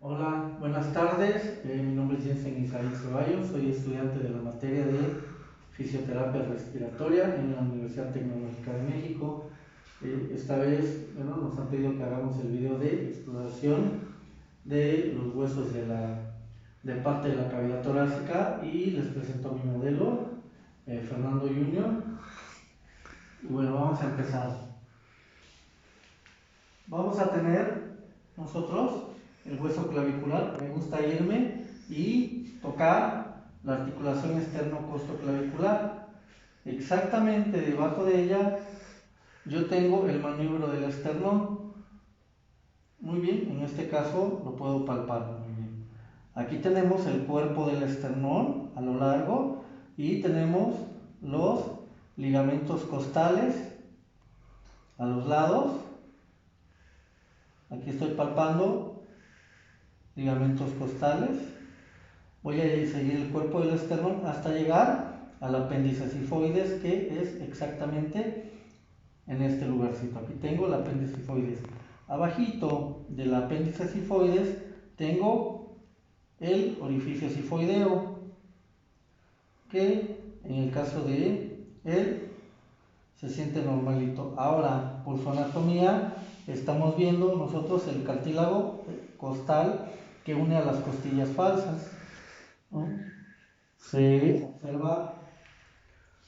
Hola, buenas tardes. Mi nombre es Jensen Isaí Ceballos, soy estudiante de la materia de fisioterapia respiratoria en la Universidad Tecnológica de México. Esta vez, nos han pedido que hagamos el video de exploración de los huesos de parte de la cavidad torácica y les presento a mi modelo, Fernando Junior. Y bueno, vamos a empezar. Vamos a tener nosotros el hueso clavicular. Me gusta irme y tocar la articulación externo-costoclavicular. Exactamente debajo de ella yo tengo el maniobro del esternón. Muy bien, en este caso lo puedo palpar muy bien. Aquí tenemos el cuerpo del esternón a lo largo y tenemos los ligamentos costales a los lados. Aquí estoy palpando ligamentos costales. Voy a seguir el cuerpo del esternón hasta llegar al apéndice sifoides, que es exactamente en este lugarcito. Aquí tengo el apéndice sifoides. Abajito del apéndice sifoides tengo el orificio sifoideo, que en el caso de él se siente normalito. Ahora, por su anatomía, estamos viendo nosotros el cartílago costal que une a las costillas falsas, ¿no? Se observa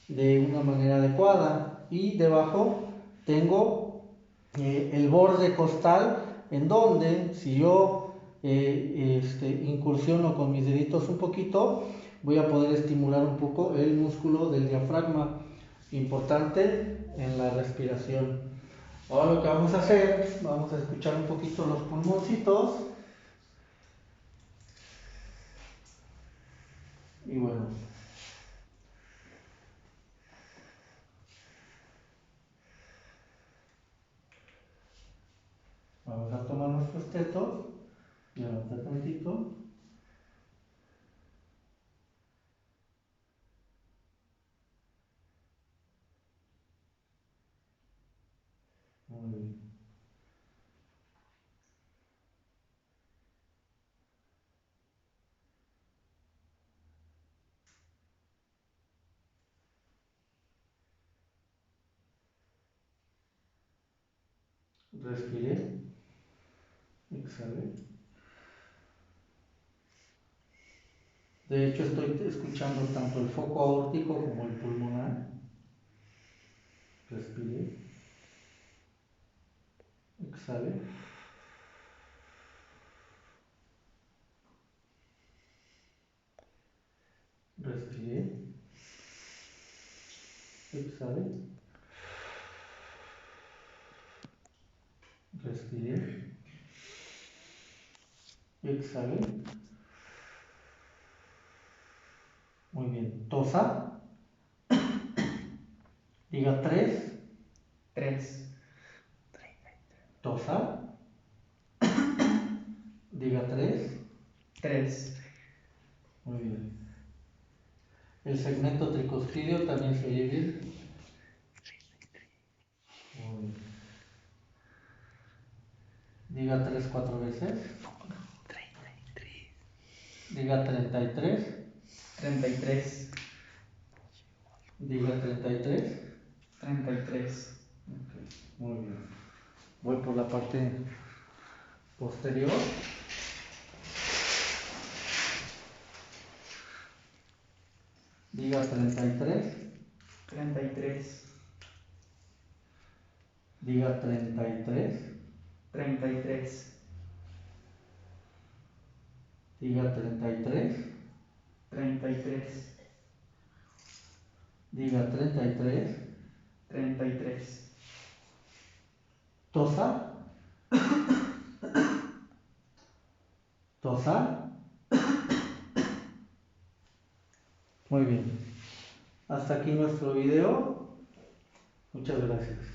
de una manera adecuada, y debajo tengo el borde costal, en donde si yo incursiono con mis deditos un poquito, voy a poder estimular un poco el músculo del diafragma, importante en la respiración. Ahora lo que vamos a hacer, vamos a escuchar un poquito los pulmoncitos. Y bueno, vamos a tomar nuestros tetos y avanzar tantito. Muy bien. Respire, exhale. De hecho, estoy escuchando tanto el foco aórtico como el pulmonar. Respire, exhale. Respire, exhale. Respire, exhale. Muy bien. Tosa. Diga 3. 3. Tosa. Diga 3. 3. Muy bien. El segmento tricostídeo también se oye bien. Muy bien. Diga 3 4 veces. 33. Diga 33. 33. Diga 33. 33. Okay, muy bien. Voy por la parte posterior. Diga 33. 33. Diga 33. 33. Diga 33. 33. Diga 33. 33. Tosa. Tosa. Muy bien. Hasta aquí nuestro video. Muchas gracias.